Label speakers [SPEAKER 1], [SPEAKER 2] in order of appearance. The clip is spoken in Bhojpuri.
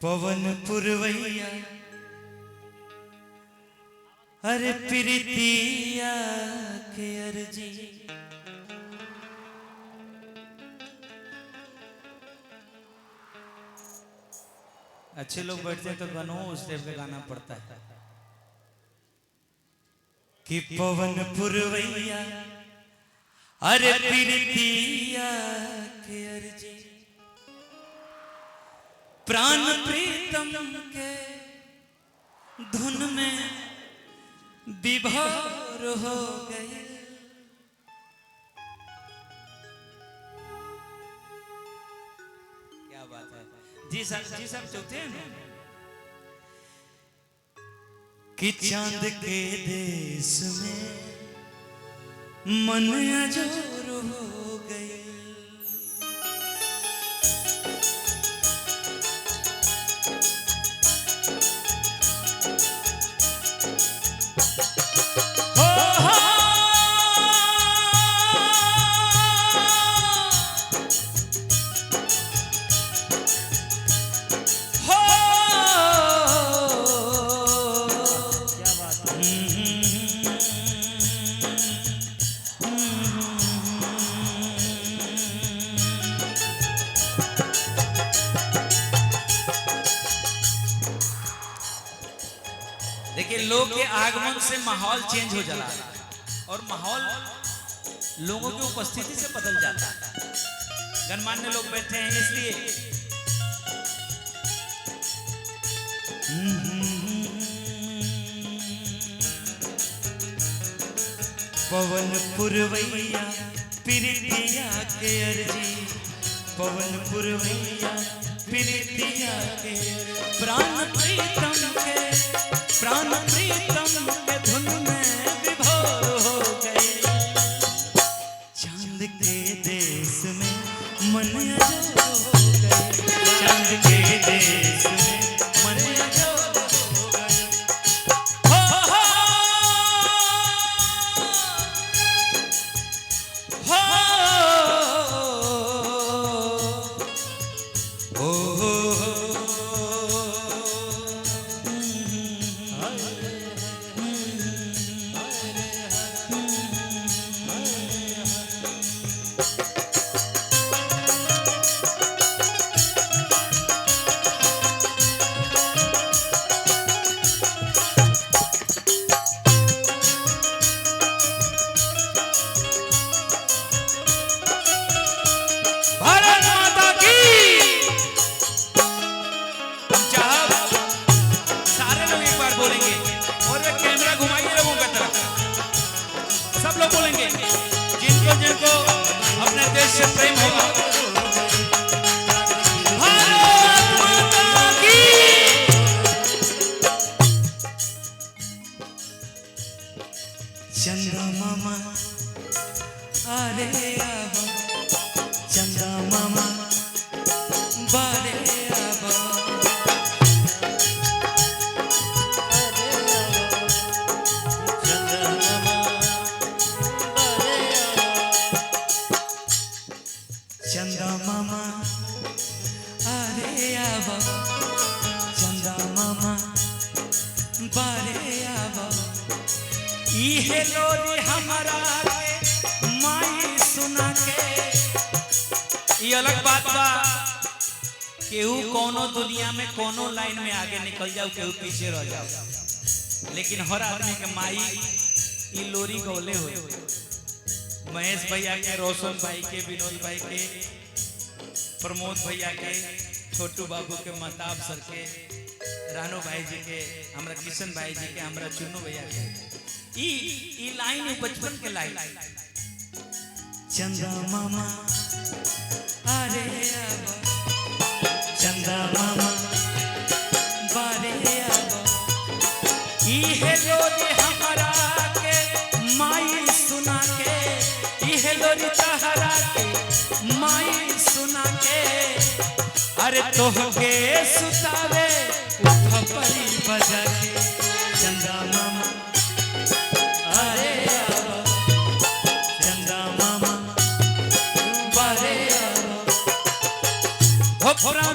[SPEAKER 1] पवन पुरवैया अरे प्रीतिया के अर्जी अच्छे लोग बैठ जाए तो गानो उस टाइप का गाना पड़ता है कि पवन पुरवैया अरे प्रीतिया के अर्जी प्राण प्रीतम के धुन में विभोर हो गए। क्या बात है जी सब चौथे हैं ना कि चांद के देश में मन अजोर हो गए। देखिए लोग के आगमन से माहौल चेंज हो जाला और माहौल लोगों की उपस्थिति से बदल जाता है। गणमान्य लोग बैठे हैं इसलिए पवन पुरवैया प्रीतिया के अर्जी पवन पुरवैया प्रीतिया के प्राण प्रीतम के धुन में विभोर हो गए। चांद के देश में मन अजोर हो गए। चांद के देश में मन अजोर हो गए। हो हो बोलेंगे और वे कैमरा घुमाइए लोगों की तरफ। सब लोग बोलेंगे जिनको जिनको अपने देश से प्रेम होगा। भारत माता की चंदा मामा अरे आवा चंदा मामा बारे आवा चंदा मामा अरे आवा चंदा मामा बारे आवा इहे लोरी हमारा के माई सुना के। ये अलग बात बा केहू कोनो दुनिया में कोनो लाइन में आगे निकल जाओ केहू पीछे रह जाओ, लेकिन हर आदमी के माई ये लोरी गौले हो। महेश भैया के, रोशन भाई के, विनोद भाई के, प्रमोद भैया के, छोटू बाबू के, महताब सर के, रानू भाई जी के, हमरा किशन भाई जी के, हमरा चुन्नू भैया के। ई लाइन बचपन के लाइन चंदा मामा अरे आवा चंदा मामा बारे आवा इहे लोरी हमारा के माई सुना के। इहे लोरी तहरा के माई सुना के। अरे तोहके सुतावे उठ परी बजा के चंदा मामा हो